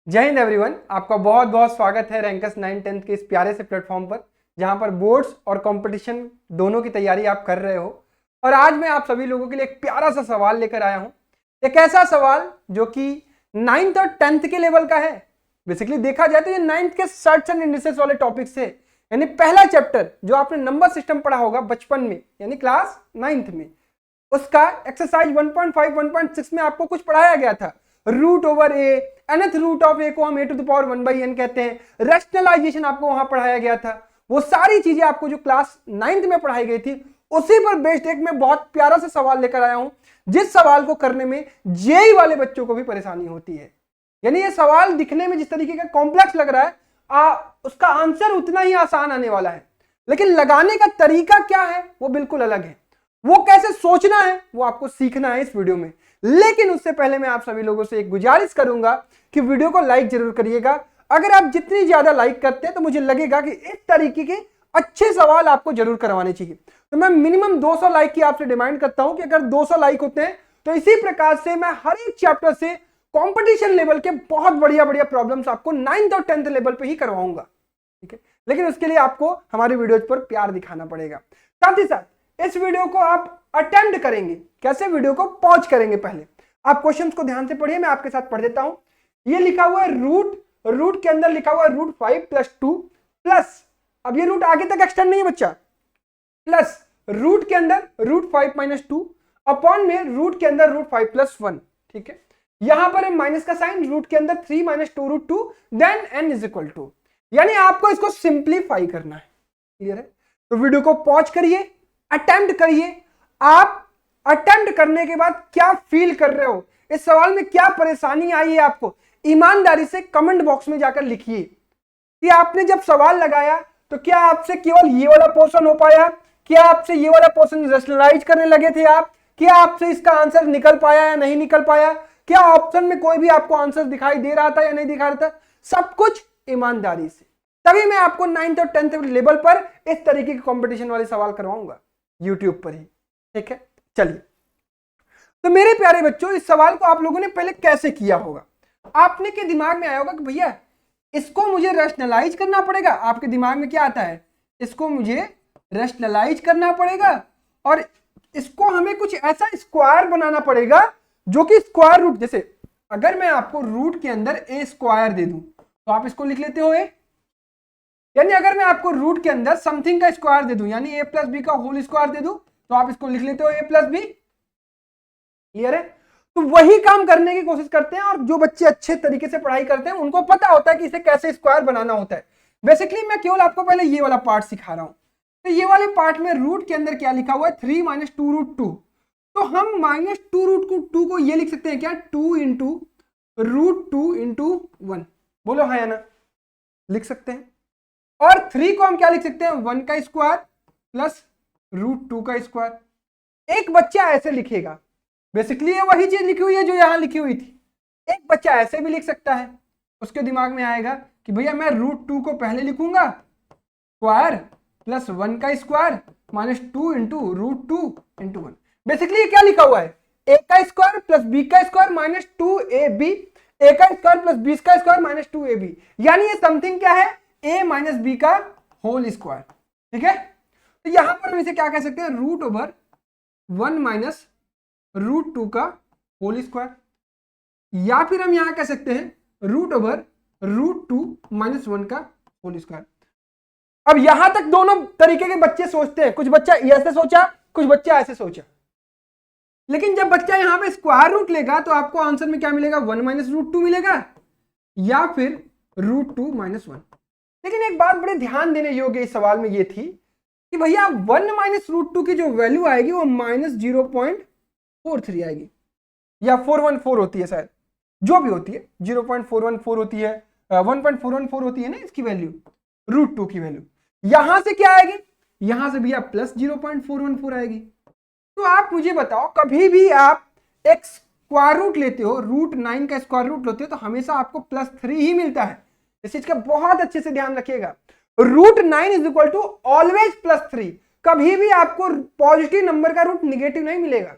जय हिंद एवरीवन, आपका बहुत बहुत स्वागत है रैंकस 9-10 के इस प्यारे से प्लेटफॉर्म पर जहां पर बोर्ड्स और कंपटीशन दोनों की तैयारी आप कर रहे हो। और आज मैं आप सभी लोगों के लिए एक प्यारा सा सवाल लेकर आया हूं। एक ऐसा सवाल जो कि 9th और 10th के लेवल का है। बेसिकली देखा जाए तो ये 9th के सर्ट्स एंड इंडिसेस वाले टॉपिक से, यानी पहला चैप्टर जो आपने नंबर सिस्टम पढ़ा होगा बचपन में, यानी क्लास 9th में, उसका एक्सरसाइज 1.5 1.6 में आपको कुछ पढ़ाया गया था। Root over A, nth root of A को हम a to the power 1/n कहते हैं। रैशनलाइजेशन आपको वहां पढ़ाया गया था। वो सारी चीजें आपको जो क्लास 9th में पढ़ाई गई थी उसी पर बेस्ड एक मैं बहुत प्यारा सा सवाल लेकर आया हूं, जिस सवाल को करने में जेई वाले बच्चों को भी परेशानी होती है। यानी ये सवाल दिखने में जिस तरीके का कॉम्प्लेक्स लग रहा है, उसका आंसर उतना ही आसान आने वाला है, लेकिन लगाने का तरीका क्या है वो बिल्कुल अलग है। वो कैसे सोचना है वो आपको सीखना है इस वीडियो में। लेकिन उससे पहले मैं आप सभी लोगों से एक गुजारिश करूंगा कि वीडियो को लाइक जरूर करिएगा। अगर आप जितनी ज्यादा लाइक करते हैं तो मुझे लगेगा कि इस तरीके के अच्छे सवाल आपको जरूर करवाने चाहिए। तो मैं मिनिमम 200 लाइक की आपसे डिमांड करता हूं कि अगर 200 लाइक होते हैं तो इसी प्रकार से मैं हर एक चैप्टर से कंपटीशन लेवल के बहुत बढ़िया बढ़िया प्रॉब्लम्स आपको 9th और 10th लेवल पे ही करवाऊंगा, ठीक है। लेकिन उसके लिए आपको हमारे वीडियोज पर प्यार दिखाना पड़ेगा। साथ ही साथ इस वीडियो को आप अटेम्प्ट करेंगे। कैसे? वीडियो को पॉज करेंगे। पहले आप क्वेश्चंस को ध्यान से पढ़िए, मैं आपके साथ पढ़ देता हूं। ये लिखा हुआ है रूट के अंदर लिखा हुआ है √5 + 2 प्लस, अब ये रूट आगे तक एक्सटेंड नहीं है बच्चा, प्लस रूट के अंदर √5 - 2 अपॉन में रूट के अंदर √5 + 1, ठीक है। यहां पर माइनस का साइन, रूट के अंदर 3 - 2 √2 देन n = 2, यानी आपको इसको सिंप्लीफाई करना है। क्लियर है? तो वीडियो को पॉज करिए, अटेम्प्ट करिए। आप अटेम्प्ट करने के बाद क्या फील कर रहे हो, इस सवाल में क्या परेशानी आई है आपको, ईमानदारी से कमेंट बॉक्स में जाकर लिखिए कि आपने जब सवाल लगाया तो क्या आपसे केवल ये वाला पोर्शन हो पाया, क्या आपसे ये वाला पोर्शन रैशनलाइज करने लगे थे आप, क्या आपसे इसका आंसर निकल पाया या नहीं निकल पाया, क्या ऑप्शन में कोई भी आपको आंसर दिखाई दे रहा था या नहीं दिखा रहा था। सब कुछ ईमानदारी से, तभी मैं आपको 9th और 10th लेवल पर इस तरीके के कंपटीशन वाले सवाल करवाऊंगा यूट्यूब पर ही, ठीक है। चलिए, तो मेरे प्यारे बच्चों, इस सवाल को आप लोगों ने पहले कैसे किया होगा। आपने के दिमाग में आया होगा कि भैया इसको मुझे रैशनलाइज करना पड़ेगा। आपके दिमाग में क्या आता है, इसको मुझे रैशनलाइज करना पड़ेगा और इसको हमें कुछ ऐसा स्क्वायर बनाना पड़ेगा जो कि स्क्वायर रूट, जैसे अगर मैं आपको रूट के अंदर a² दे दूं तो आप इसको लिख लेते हो a, यानी अगर मैं आपको रूट के अंदर समथिंग का स्क्वायर दे दूं, यानी a + b का होल स्क्वायर दे दूं तो आप इसको लिख लेते हो a + b। क्लियर है? तो वही काम करने की कोशिश करते हैं, और जो बच्चे अच्छे तरीके से पढ़ाई करते हैं उनको पता होता है कि इसे कैसे स्क्वायर बनाना होता है। बेसिकली मैं केवल आपको पहले ये वाला पार्ट सिखा रहा हूं। तो ये वाले पार्ट में रूट के अंदर क्या लिखा हुआ है, 3 - 2 √2, तो हम -2 को ये लिख सकते हैं क्या, 2 × √2 × 1। बोलो हाँ या ना, लिख सकते हैं। और 3 को हम क्या लिख सकते हैं, 1 का स्क्वायर प्लस √2 का स्क्वायर। एक बच्चा ऐसे लिखेगा, बेसिकली ये वही चीज लिखी हुई है जो यहां लिखी हुई थी। एक बच्चा ऐसे भी लिख सकता है, उसके दिमाग में आएगा कि भैया मैं √2 को पहले लिखूंगा स्क्वायर प्लस 1 का स्क्वायर -2 × √2 × 1। बेसिकली ये क्या लिखा हुआ है, a का स्क्वायर प्लस b का स्क्वायर -2ab, a का स्क्वायर प्लस b का स्क्वायर -2ab, यानी ये समथिंग क्या है, a - b का होल स्क्वायर, ठीक है। तो यहां पर हम इसे क्या कह सकते हैं, √1 - √2 का होल स्क्वायर, या फिर हम यहां कह सकते हैं √√2 - 1 का होल स्क्वायर। अब यहां तक दोनों तरीके के बच्चे सोचते हैं, कुछ बच्चा ऐसे सोचा, कुछ बच्चा ऐसे सोचा। लेकिन जब बच्चा यहां पे स्क्वायर रूट लेगा तो आपको आंसर में क्या मिलेगा, 1 - √2 मिलेगा या फिर √2 - 1। लेकिन एक बात बड़े ध्यान देने योग्य इस सवाल में ये थी कि भैया 1 - √2 की जो वैल्यू आएगी वो -0.43 आएगी, या 414 होती है शायद, जो भी होती है, 0.414 होती है, 1.414 होती है ना इसकी वैल्यू, √2 की वैल्यू। यहां से क्या आएगी, यहां से भैया प्लस 0.414 आएगी। तो आप मुझे बताओ, कभी भी आप एक स्क्वायर रूट लेते हो, √9 का स्क्वायर रूट लेते हो तो हमेशा आपको +3 ही मिलता है। इस चीज का बहुत अच्छे से ध्यान रखिएगा। √9 = ऑलवेज +3, कभी भी आपको पॉजिटिव नंबर का रूट निगेटिव नहीं मिलेगा।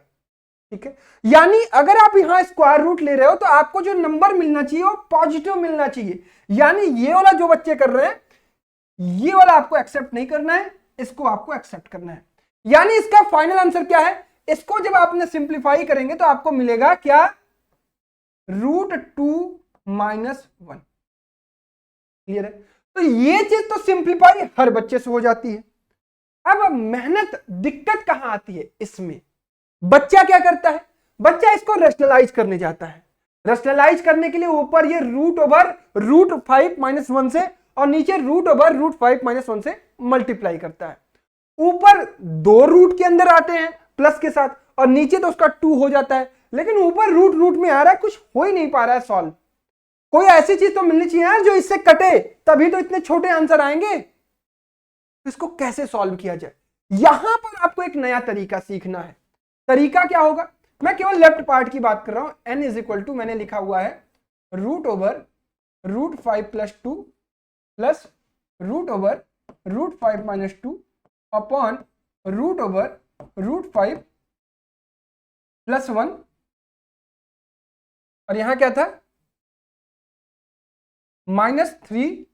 ठीक है, यानी अगर आप यहां स्क्वायर रूट ले रहे हो तो आपको जो नंबर मिलना चाहिए वो पॉजिटिव मिलना चाहिए। यानी ये वाला जो बच्चे कर रहे हैं, ये वाला आपको एक्सेप्ट नहीं करना है, इसको आपको एक्सेप्ट करना है। यानी इसका फाइनल आंसर क्या है, इसको जब आपने सिंप्लीफाई करेंगे तो आपको मिलेगा क्या, √2 - 1। क्लियर है? तो ये चीज तो सिंप्लीफाई हर बच्चे से हो जाती है। अब मेहनत दिक्कत कहां आती है इसमें, बच्चा क्या करता है, बच्चा इसको रेशनलाइज करने जाता है। रेशनलाइज करने के लिए ऊपर ये √5 - 1 से और नीचे √5 - 1 से मल्टीप्लाई करता है। ऊपर दो रूट के अंदर आते हैं प्लस के साथ और नीचे तो उसका 2 हो जाता है, लेकिन ऊपर रूट में आ रहा है, कुछ हो ही नहीं पा रहा है सॉल्व। कोई ऐसी चीज तो मिलनी चाहिए यार जो इससे कटे, तभी तो इतने छोटे आंसर आएंगे। इसको कैसे सॉल्व किया जाए, यहां पर आपको एक नया तरीका सीखना है। तरीका क्या होगा, मैं केवल लेफ्ट पार्ट की बात कर रहा हूं। n = मैंने लिखा हुआ है √5 + 2 प्लस √5 - 2 अपॉन √5 + 1, और यहां क्या था, -3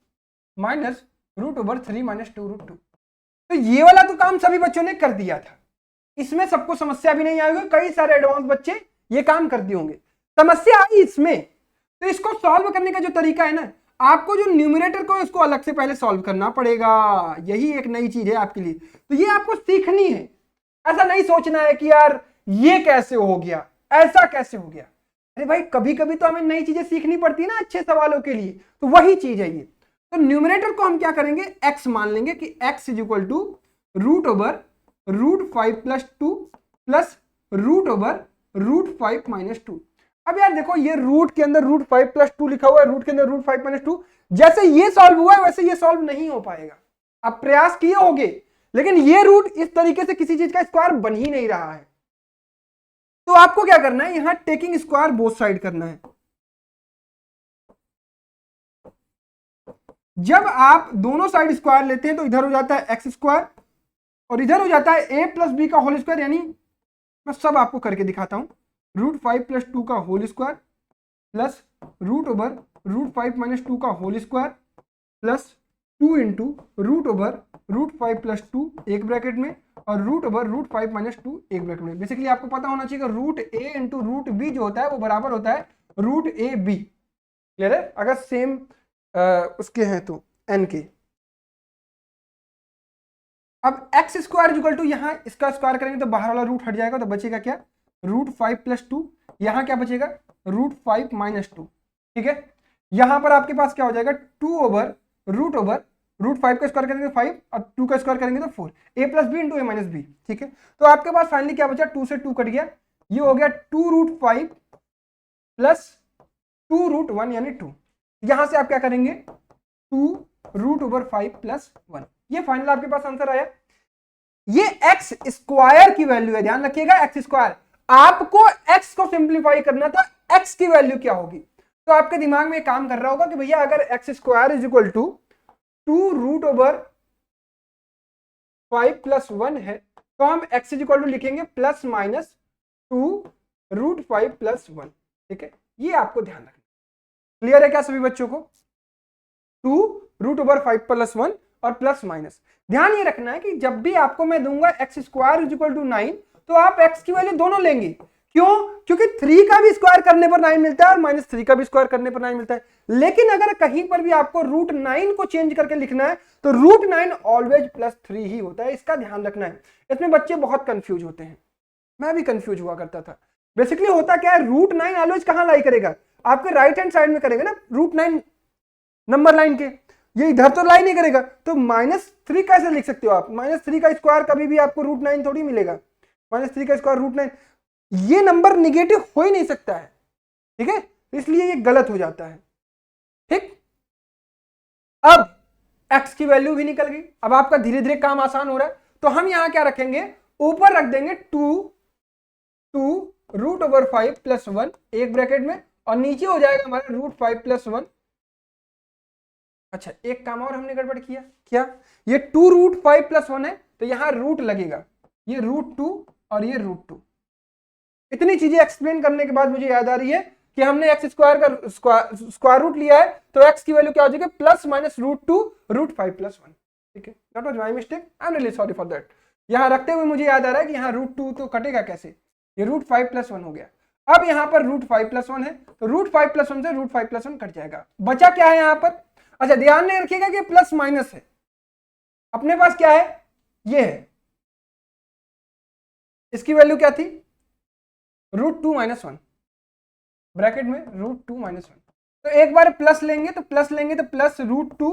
-√3 - 2√2। तो ये वाला तो काम सभी बच्चों ने कर दिया था, इसमें सबको समस्या भी नहीं आएगी। कई सारे एडवांस बच्चे ये काम कर दिए होंगे, समस्या आई इसमें। तो इसको सॉल्व करने का जो तरीका है ना, आपको जो न्यूमरेटर को इसको अलग से पहले सॉल्व करना पड़ेगा। यही एक नई चीज है आपके लिए, तो ये आपको सीखनी है। ऐसा नहीं सोचना है कि यार ये कैसे हो गया, ऐसा कैसे हो गया। अरे भाई कभी कभी तो हमें नई चीजें सीखनी पड़ती है ना अच्छे सवालों के लिए, तो वही चीज है ये। तो न्यूमरेटर को हम क्या करेंगे, x मान लेंगे कि x = √5 + 2 प्लस √5 - 2। अब यार देखो, ये रूट के अंदर √5 + 2 लिखा हुआ है, रूट के अंदर √5 - 2, जैसे ये सॉल्व हुआ है वैसे ये सॉल्व नहीं हो पाएगा। आप प्रयास किए होंगे, लेकिन ये रूट इस तरीके से किसी चीज का स्क्वायर बन ही नहीं रहा है। तो आपको क्या करना है, यहां टेकिंग स्क्वायर बोथ साइड करना है। जब आप दोनों साइड स्क्वायर लेते हैं तो इधर हो जाता है x² और इधर हो जाता है a + b का होल स्क्वायर। यानी मैं सब आपको करके दिखाता हूं, √5 + 2 का होल स्क्वायर प्लस √5 - 2 का होल स्क्वायर प्लस 2 × √5 + 2 एक ब्रैकेट में और √5 - 2 एक ब्रैकेट में। बेसिकली आपको पता होना चाहिए कि √a × √b जो होता है वो बराबर होता है √ab। क्लियर है? अगर सेम उसके हैं तो n के। अब x² = यहां इसका स्क्वायर करेंगे तो बाहर वाला रूट हट जाएगा, तो बचेगा क्या, √5 + 2। यहां क्या बचेगा, √5 - 2। ठीक है, यहां पर आपके पास क्या हो जाएगा, 2/√5 का स्क्वायर करेंगे 5 और 2 का स्क्वायर करेंगे तो 4, a + b × a - b। ठीक है, तो आपके पास फाइनली क्या बचा, 2 से 2 कट गया, ये हो गया 2√5 प्लस 2√1 यानी 2। यहां से आप क्या करेंगे, 2√5 + 1। ये फाइनल आपके पास आंसर आया। ये x² की वैल्यू है, ध्यान रखिएगा, x²। आपको x को सिंप्लीफाई करना था, x की वैल्यू क्या होगी। तो आपके दिमाग में काम कर रहा होगा कि भैया अगर x² = 2√5 + 1 है तो हम x लिखेंगे ±2√5 + 1। ठीक है, ये आपको ध्यान रखना। क्लियर है क्या सभी बच्चों को, 2√5 + 1 और प्लस माइनस। ध्यान ये रखना है कि जब भी आपको मैं दूंगा x² = 9 तो आप x की वैल्यू दोनों लेंगे। क्यों, क्योंकि 3 का भी स्क्वायर करने पर 9 मिलता है और -3 का भी स्क्वायर करने पर 9 मिलता है। लेकिन अगर कहीं पर भी आपको √9 को चेंज करके लिखना है तो √9 ऑलवेज +3 ही होता है, इसका ध्यान रखना है। इसमें बच्चे बहुत कंफ्यूज होते हैं, मैं भी कंफ्यूज हुआ करता था। बेसिकली होता क्या है, √9 ऑलवेज कहां लाई करेगा, आपके राइट हैंड साइड में करेगा ना, √9 नंबर लाइन के, ये इधर तो लाई नहीं करेगा। तो -3 कैसे लिख सकते हो आप, -3 का स्क्वायर कभी भी आपको √9 थोड़ी मिलेगा, -3 का स्क्वायर √9, ये नंबर निगेटिव हो ही नहीं सकता है। ठीक है, इसलिए ये गलत हो जाता है। ठीक, अब x की वैल्यू भी निकल गई, अब आपका धीरे धीरे काम आसान हो रहा है। तो हम यहां क्या रखेंगे, ऊपर रख देंगे 2√5 + 1 एक ब्रैकेट में और नीचे हो जाएगा हमारा √5 + 1। अच्छा, एक काम और हमने गड़बड़ किया, क्या, ये 2√5 + 1 है तो यहां रूट लगेगा, ये √2 और ये √2। इतनी चीजें एक्सप्लेन करने के बाद मुझे याद आ रही है कि हमने एक्स स्क्वायर का स्क्वायर रूट लिया है, तो एक्स की वैल्यू क्या हो जाएगी, प्लस माइनस √2 √5 + 1। ठीक है, that was my mistake, I am really sorry for that. यहाँ रखते हुए मुझे याद आ रहा है कि यहाँ √2 तो कटेगा कैसे, ये √5 + 1 हो गया। अब यहाँ पर √5 + 1 है, तो √5 + 1 से √5 + 1 कट जाएगा, बचा क्या है यहाँ पर। अच्छा ध्यान नहीं रखिएगा कि प्लस माइनस है, अपने पास क्या है, ये है, इसकी वैल्यू क्या थी, √2 - 1, ब्रैकेट में √2 - 1। तो एक बार प्लस लेंगे तो प्लस √2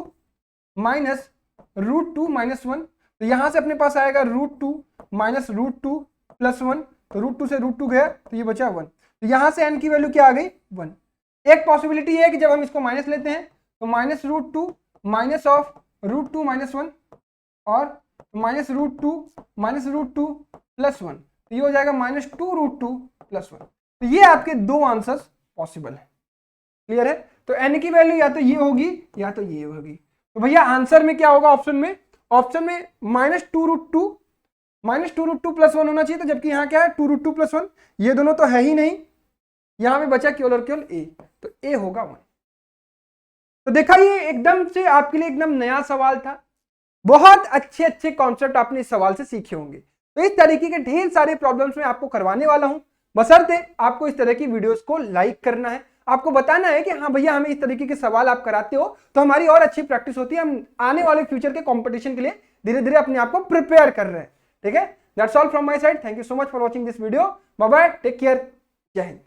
माइनस √2 - 1, तो यहां से अपने पास आएगा √2 माइनस √2 + 1, तो √2 से √2 गया तो ये बचा 1, तो यहां से n की वैल्यू क्या आ गई 1। एक पॉसिबिलिटी है कि जब हम इसको माइनस लेते हैं तो माइनस √2 माइनस ऑफ √2 - 1 और माइनस √2 माइनस √2 + 1, तो ये हो जाएगा -2 √2 + 1। तो ये आपके दो आंसर्स पॉसिबल है, क्लियर है। तो n की वैल्यू या तो ये होगी या तो ये होगी, तो भैया आंसर में क्या होगा, ऑप्शन में -2 √2 + 1 होना चाहिए, तो जबकि यहाँ क्या है 2 √2 + 1, ये दोनों तो है ही नहीं, यहां में बचा केवल और केवल a, तो a होगा 1। तो देखा, ये एकदम से आपके लिए एकदम नया सवाल था, बहुत अच्छे अच्छे कॉन्सेप्ट आपने इस सवाल से सीखे होंगे। तो इस तरीके के ढेर सारे प्रॉब्लम्स में आपको करवाने वाला हूं, बशर्ते आपको इस तरह की वीडियोस को लाइक करना है, आपको बताना है कि हाँ भैया हमें इस तरीके के सवाल आप कराते हो, तो हमारी और अच्छी प्रैक्टिस होती है, हम आने वाले फ्यूचर के कंपटीशन के लिए धीरे धीरे अपने आप को प्रिपेयर कर रहे हैं। ठीक है, that's all from my side, thank you so much for watching this video, bye bye, take care, जय हिंद।